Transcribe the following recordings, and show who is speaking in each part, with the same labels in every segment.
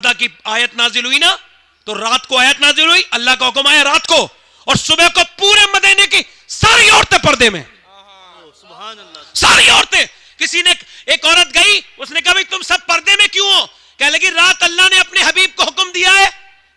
Speaker 1: की आयत नाजिल हुई ना, तो रात को आयत नाजिल हुई, अल्लाह का हुक्म आया रात को, और सुबह को पूरे मदीने की सारी औरतें पर्दे में, सारी औरतें। किसी ने, एक औरत गई, उसने कहा भाई तुम सब पर्दे में क्यों हो? कह लगी रात अल्लाह ने अपने हबीब को हुक्म दिया है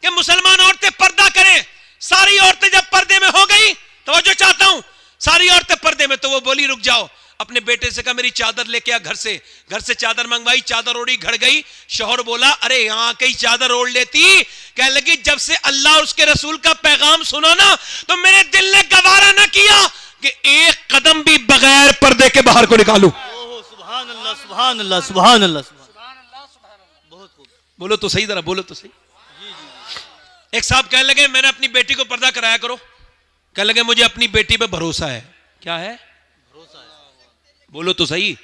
Speaker 1: कि मुसलमान औरतें पर्दा करें। सारी औरतें जब पर्दे में हो गई, तो जो चाहता हूं सारी औरतें पर्दे में, तो वो बोली रुक जाओ, अपने बेटे से कहा मेरी चादर लेके आ घर से चादर मंगवाई, चादर ओढ़ी, घर गई। शौहर बोला अरे यहां कहीं चादर ओढ़ लेती। कह लगी जब से अल्लाह और उसके रसूल का पैगाम सुना ना, तो मेरे दिल ने गवारा ना किया कि एक कदम भी बगैर पर्दे के बाहर को निकालूं।
Speaker 2: सुभान अल्लाह, सुभान अल्लाह, सुभान अल्लाह, बहुत खूब।
Speaker 1: बोलो तो सही, जरा बोलो तो सही। एक साहब कहने लगे मैंने अपनी बेटी को पर्दा कराया करो। कहने लगे मुझे अपनी बेटी पे भरोसा है। क्या है? भरोसा है। बोलो तो सही।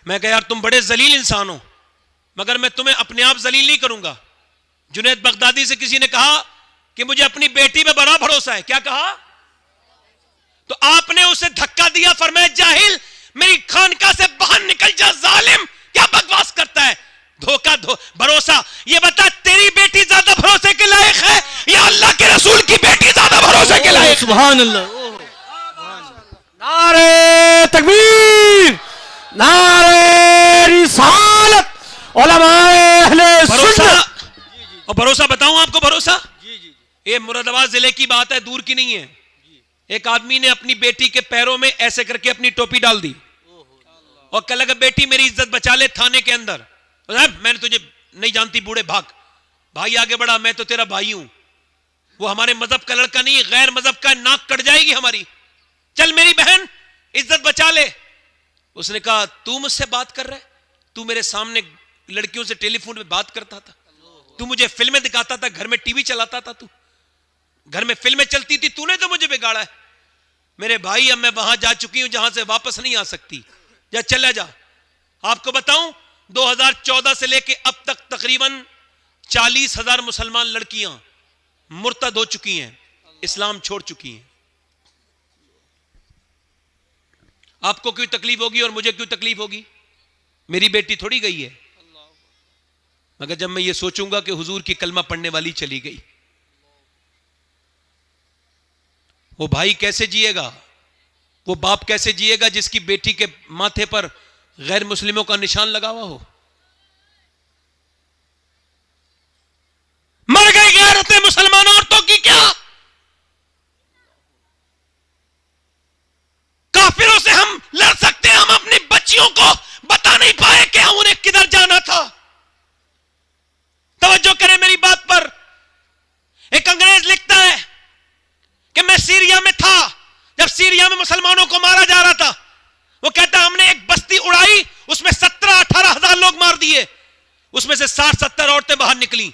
Speaker 1: मैं कहा यार तुम बड़े जलील इंसान हो, मगर मैं तुम्हें अपने आप जलील नहीं करूंगा। जुनैद बगदादी से किसी ने कहा कि मुझे अपनी बेटी पे बड़ा भरोसा है। क्या कहा? तो आपने उसे धक्का दिया, फरमाया जाहिल, मेरी खानका से बाहर निकल जा जालिम, क्या बकवास करता है? धोखा भरोसा। ये बता तेरी बेटी ज्यादा भरोसे के लायक है या अल्लाह के रसूल की बेटी ज्यादा भरोसे के लायक?
Speaker 2: सुभान अल्लाह।
Speaker 3: नारे तकबीर, नारे रिसालत, उलमाए अहले सुन्नत।
Speaker 1: और भरोसा बताऊं आपको, भरोसा ये मुरादाबाद जिले की बात है, दूर की नहीं है। एक आदमी ने अपनी बेटी के पैरों में ऐसे करके अपनी टोपी डाल दी और कह लगा बेटी मेरी इज्जत बचा ले थाने के अंदर। मैंने तुझे नहीं जानती, बूढ़े भाग। भाई आगे बढ़ा, मैं तो तेरा भाई हूं, वो हमारे मजहब का लड़का नहीं, गैर मजहब का, नाक कट जाएगी हमारी, चल मेरी बहन इज्जत बचा ले। उसने कहा तू मुझसे बात कर रहा है? तू मेरे सामने लड़कियों से टेलीफोन पे बात करता था, तू मुझे फिल्में दिखाता था, घर में टीवी चलाता था, तू घर में फिल्में चलती थी, तूने तो मुझे बिगाड़ा है। मेरे भाई अब मैं वहां जा चुकी हूं जहां से वापस नहीं आ सकती, जा चला जा। आपको बताऊं 2014 से लेके अब तक तकरीबन 40,000 मुसलमान लड़कियां मुर्तद हो चुकी हैं, इस्लाम छोड़ चुकी हैं। आपको क्यों तकलीफ होगी और मुझे क्यों तकलीफ होगी? मेरी बेटी थोड़ी गई है, मगर जब मैं ये सोचूंगा कि हुजूर की कलमा पढ़ने वाली चली गई, वो भाई कैसे जिएगा, वो बाप कैसे जिएगा जिसकी बेटी के माथे पर गैर मुस्लिमों का निशान लगा हुआ हो? मर गई गैरतें मुसलमान औरतों की क्या? काफिरों से हम लड़ सकते हैं, हम अपनी बच्चियों को बता नहीं पाए कि हम उन्हें किधर जाना था। तवज्जो करें मेरी बात पर। एक अंग्रेज लिखता है कि मैं सीरिया में था जब सीरिया में मुसलमानों को मारा जा रहा था। वो कहता हमने एक बस्ती उड़ाई, उसमें 17-18 हजार लोग मार दिए, उसमें से 60-70 औरतें बाहर निकली।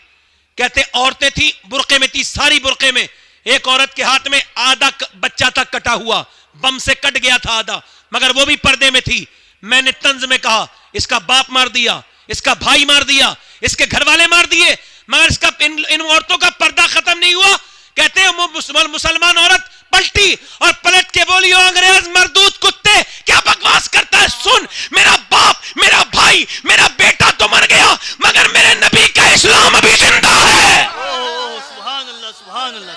Speaker 1: कहते औरतें थी, बुर्के में थी, सारी बुर्के में। एक औरत के हाथ में आधा बच्चा था कटा हुआ, बम से कट गया था आधा, मगर वो भी पर्दे में थी। मैंने तंज में कहा इसका बाप मार दिया, इसका भाई मार दिया, इसके घर वाले मार दिए, मगर इसका इन औरतों का पर्दा खत्म नहीं हुआ। कहते हैं मुसलमान औरत पलटी और पलट के बोली अंग्रेज मरदूद कुत्ते, क्या बकवास करता है? सुन, मेरा बाप, मेरा भाई, मेरा बेटा तो मर गया, मगर मेरे नबी का इस्लाम अभी जिंदा है।
Speaker 2: सुभान अल्लाह, सुभान अल्लाह,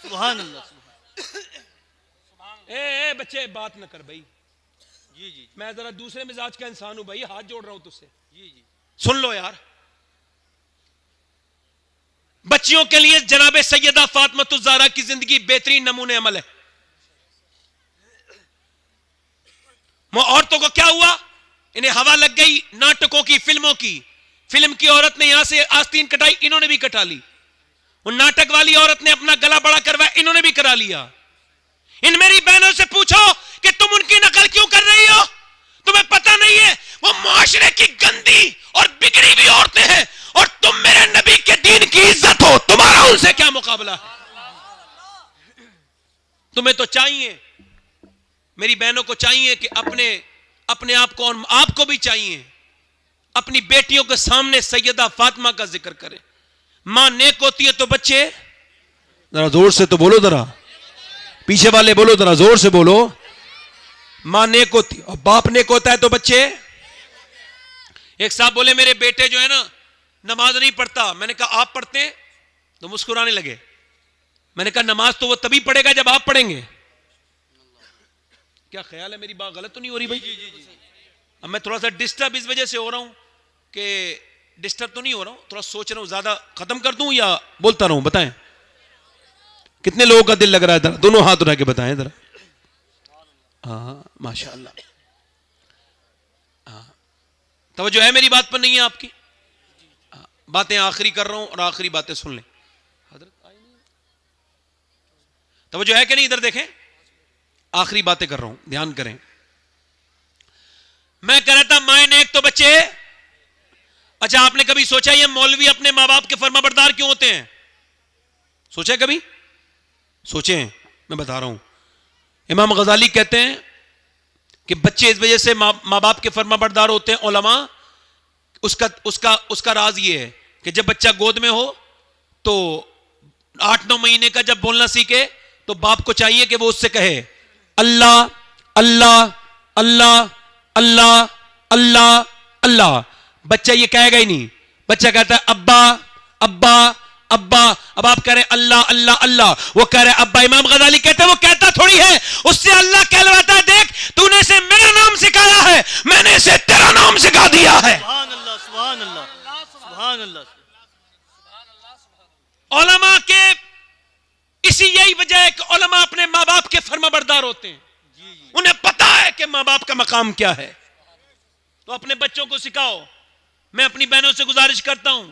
Speaker 2: सुभान अल्लाह।
Speaker 1: ए बच्चे बात न कर भाई।
Speaker 2: जी जी,
Speaker 1: मैं जरा दूसरे मिजाज का इंसान हूं भाई, हाथ जोड़ रहा हूं तुझसे।
Speaker 2: जी जी,
Speaker 1: सुन लो यार। बच्चियों के लिए जनाब सैयदा फातिमा ज़हरा की जिंदगी बेहतरीन नमूने अमल है। औरतों को क्या हुआ? इन्हें हवा लग गई नाटकों की, फिल्मों की। फिल्म की औरत ने यहां से आस्तीन कटाई, इन्होंने भी कटा ली। उन नाटक वाली औरत ने अपना गला बड़ा करवाया, इन्होंने भी करा लिया। इन मेरी बहनों से पूछो कि तुम उनकी नकल क्यों कर रही हो? तुम्हें पता नहीं है वो मुआशरे की गंदी और बिगड़ी हुई औरतें हैं, और तुम मेरे नबी के दीन की इज्जत हो, तुम्हारा उनसे क्या मुकाबला है? तुम्हें तो चाहिए, मेरी बहनों को चाहिए कि अपने आप को, और आपको भी चाहिए, अपनी बेटियों के सामने सैयदा फातिमा का जिक्र करें। मां नेक होती है तो बच्चे,
Speaker 3: जरा जोर से तो बोलो, जरा पीछे वाले बोलो, जरा जोर से बोलो। मां नेक होती और बाप नेक होता है तो बच्चे
Speaker 1: एक साहब बोले मेरे बेटे जो है ना नमाज नहीं पढ़ता। मैंने कहा आप पढ़ते हैं? तो मुस्कुराने लगे। मैंने कहा नमाज तो वो तभी पढ़ेगा जब आप पढ़ेंगे। क्या ख्याल है, मेरी बात गलत तो नहीं हो रही भाई? अब मैं थोड़ा सा डिस्टर्ब इस वजह से हो रहा हूं कि डिस्टर्ब तो नहीं हो रहा हूं, थोड़ा सोच रहा हूं ज्यादा खत्म कर दूं या बोलता रहूं। बताएं कितने लोगों का दिल लग रहा है? जरा दोनों हाथ उठा के बताएं जरा। हाँ माशाअल्लाह, हाँ तवज्जो है मेरी बात पर नहीं है आपकी? बातें आखिरी कर रहा हूं और आखिरी बातें सुन लें। तवज्जो है कि नहीं? इधर देखें, आखिरी बातें कर रहा हूं, ध्यान करें। मैं कह रहा था माए नेक तो बच्चे। अच्छा आपने कभी सोचा ये मौलवी अपने मां बाप के फर्माबरदार क्यों होते हैं? सोचा कभी? सोचे? मैं बता रहा हूं। इमाम गजाली कहते हैं कि बच्चे इस वजह से मां बाप के फर्माबरदार होते हैं उलमा। उसका राज ये है कि जब बच्चा गोद में हो तो 8-9 महीने का जब बोलना सीखे तो बाप को चाहिए कि वो उससे कहे अल्लाह अल्लाह अल्लाह अल्लाह अल्लाह अल्लाह। बच्चा ये कहेगा ही नहीं, बच्चा कहता है अब्बा अब्बा अब्बा। अब आप कह रहे हैं अल्लाह अल्लाह अल्लाह, वो कह रहे हैं अब्बा। इमाम गजाली कहते हैं वो कहता थोड़ी है, उससे अल्लाह कहलवाता है। देख तूने इसे मेरा नाम सिखाया है, मैंने इसे तेरा नाम सिखा दिया है।
Speaker 2: सुभान अल्लाह सुभान अल्लाह सुभान अल्लाह।
Speaker 1: उलमा के इसी यही वजह है कि उलमा अपने माँ बाप के फर्माबरदार होते हैं। उन्हें पता है कि माँ बाप का मकाम क्या है, तो अपने बच्चों को सिखाओ। मैं अपनी बहनों से गुजारिश करता हूं,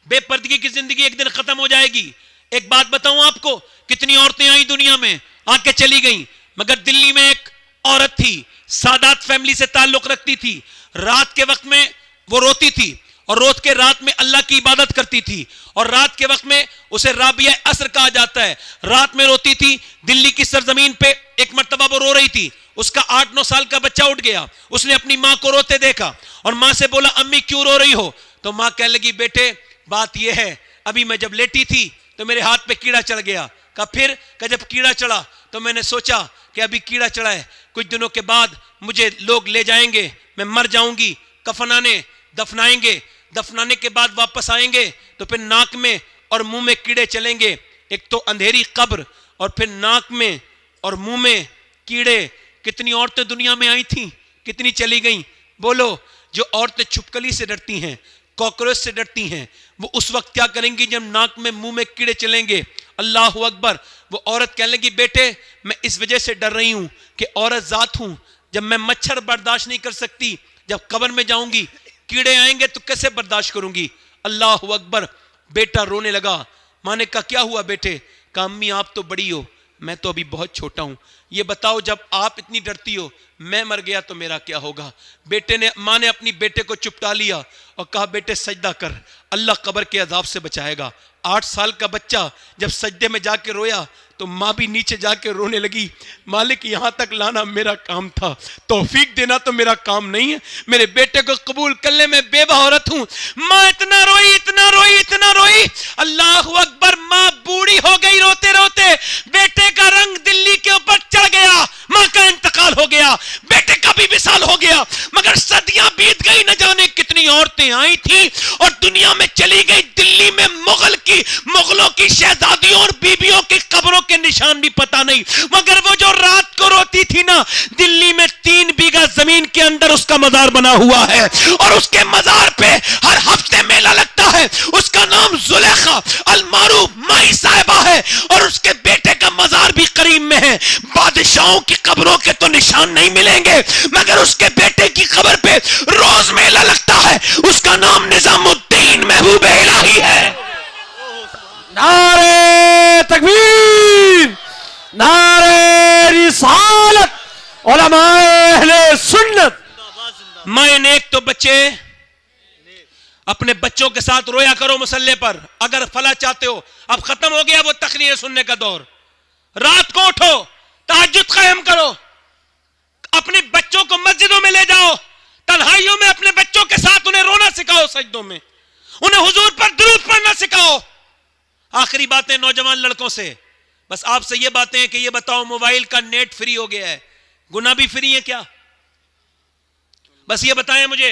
Speaker 1: बेपर्दगी की जिंदगी एक दिन खत्म हो जाएगी। एक बात बताऊं आपको, कितनी औरतें आई दुनिया में, आके चली गई, मगर दिल्ली में एक औरत थी, सादात फैमिली से ताल्लुक रखती थी। रात के वक्त में वो रोती थी और रोज के रात में अल्लाह की इबादत करती थी, और रात के वक्त में उसे राबिया असर कहा जाता है। रात में रोती थी, दिल्ली की सरजमीन पे एक मर्तबा वो रो रही थी। उसका 8-9 साल का बच्चा उठ गया, उसने अपनी मां को रोते देखा और मां से बोला अम्मी क्यों रो रही हो? तो मां कहने लगी बेटे बात यह है, अभी मैं जब लेटी थी तो मेरे हाथ पे कीड़ा चढ़ गया। कहा फिर? कहा जब कीड़ा चढ़ा तो मैंने सोचा कि अभी कीड़ा चढ़ा है, कुछ दिनों के बाद मुझे लोग ले जाएंगे, मैं मर जाऊंगी, कफनाने दफनाएंगे, दफनाने के बाद वापस आएंगे तो फिर नाक में और मुंह में कीड़े चलेंगे। एक तो अंधेरी कब्र और फिर नाक में और मुंह में कीड़े। कितनी औरतें दुनिया में आई थी, कितनी चली गई? बोलो, जो औरतें छुपकली से डरती हैं, कॉकरोच से डरती हैं, वो उस वक्त क्या करेंगी जब नाक में मुंह में कीड़े चलेंगे? अल्लाह अकबर। वो औरत कहने लगी बेटे मैं इस वजह से डर रही हूं कि औरत जात हूं, जब मैं मच्छर बर्दाश्त नहीं कर सकती, जब कब्र में जाऊंगी कीड़े आएंगे तो कैसे बर्दाश्त करूंगी? अल्लाह अकबर। बेटा रोने लगा। मां ने कहा क्या हुआ बेटे? कहा अम्मी आप तो बड़ी हो, मैं तो अभी बहुत छोटा हूं, ये बताओ जब आप इतनी डरती हो मैं मर गया तो मेरा क्या होगा? मां ने अपनी बेटे को चुपटा लिया और कहा बेटे सजदा कर, अल्लाह कब्र के अजाब से बचाएगा। 8 साल का बच्चा जब सजदे में जाके रोया तो मां भी नीचे जाके रोने लगी। मालिक यहां तक लाना मेरा काम था, तौफीक देना तो मेरा काम नहीं है, मेरे बेटे को कबूल कर ले, मैं बेवा औरत हूं। मां इतना रोई इतना रोई इतना रोई, अल्लाह अकबर। मां बूढ़ी हो गई रोते रोते, बेटे का रंग दिल्ली के ऊपर चढ़ गया, मां का इंतकाल हो गया, बेटे का भी विसाल हो गया। मगर सदियां बीत गई, न जाने कितनी औरतें आई थी और दुनिया में चली गई। दिल्ली में मुगलों की शहजादियों और बीबियों की कब्रों के निशान भी पता नहीं, मगर वो जो रात को रोती थी ना, दिल्ली में 3 बीघा जमीन के अंदर उसका मजार बना हुआ है और उसके मजार पे हर हफ्ते मेला लगता है। उसका नाम जुलेखा अल मारूफ माई साहिबा है और उसके बेटे का मजार भी करीब में है। बादशाहों की कब्रों के तो निशान नहीं मिलेंगे, मगर उसके बेटे की कब्र पे रोज मेला लगता है। उसका नाम निजामुद्दीन महबूब इलाही है।
Speaker 3: नारे तकबीर, नारे रिसालत, उलमाए अहले सुन्नत।
Speaker 1: माए नेक तो बच्चे अपने बच्चों के साथ रोया करो मुसल्ले पर, अगर फला चाहते हो। अब खत्म हो गया वो तकरीर सुनने का दौर। रात को उठो, तहज्जुद कायम करो, अपने बच्चों को मस्जिदों में ले जाओ, तन्हाइयों में अपने बच्चों के साथ उन्हें रोना सिखाओ, सजदों में उन्हें हुजूर पर दुरूद पढ़ना सिखाओ। आखिरी बातें नौजवान लड़कों से, बस आपसे ये बातें हैं कि ये बताओ मोबाइल का नेट फ्री हो गया है, गुना भी फ्री है क्या? बस ये बताएं मुझे।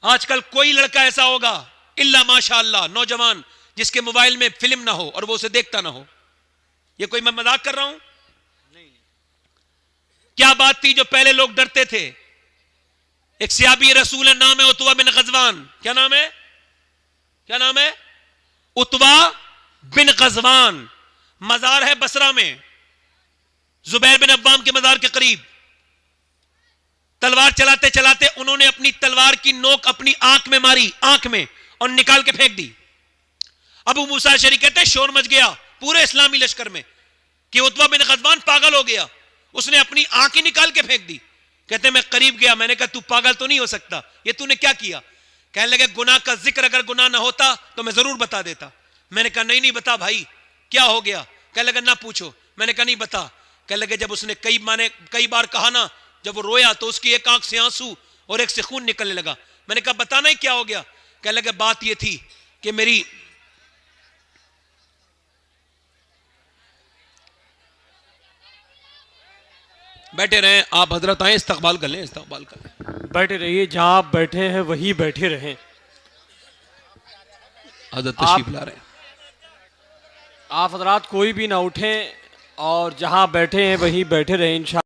Speaker 1: आजकल कोई लड़का ऐसा होगा इल्ला माशाअल्लाह नौजवान जिसके मोबाइल में फिल्म ना हो और वो उसे देखता ना हो। ये कोई मैं मजाक कर रहा हूं? क्या बात थी जो पहले लोग डरते थे? एक सियाबी रसूल है, नाम है उतवा बिन गजवान। क्या नाम है? क्या नाम है? उतवा बिन गजवान। मजार है बसरा में, जुबैर बिन अव्वाम के मजार के करीब। तलवार चलाते चलाते उन्होंने अपनी तलवार की नोक अपनी आंख में मारी, आंख में, और निकाल के फेंक दी। अबू मूसा अशरी कहते हैं शोर मच गया पूरे इस्लामी लश्कर में कि उतवा बिन गजवान पागल हो गया, उसने अपनी आंख ही निकाल के फेंक दी। कहते मैं करीब गया, मैंने कहा तू पागल तो नहीं हो सकता, ये तूने क्या किया? कहने लगे गुनाह का जिक्र अगर गुनाह ना होता तो मैं जरूर बता देता। मैंने कहा नहीं बता भाई, क्या हो गया? कहने लगे ना पूछो। मैंने कहा नहीं बता। कहने लगे जब उसने कई बार कहा ना, जब वो रोया तो उसकी एक आंख से आंसू और एक से खून निकलने लगा। मैंने कहा बताना ही क्या हो गया? कहने लगे बात ये थी कि मेरी बैठे रहे आप हजरत आए, इस्तकबाल कर लें, इस्तकबाल कर लें।
Speaker 4: बैठे रहिए, जहां आप बैठे हैं वहीं बैठे रहें।
Speaker 3: हजरत तशरीफ ला रहे हैं।
Speaker 4: आप हजरात कोई भी ना उठें और जहां बैठे हैं वहीं बैठे रहें इंशाअल्लाह।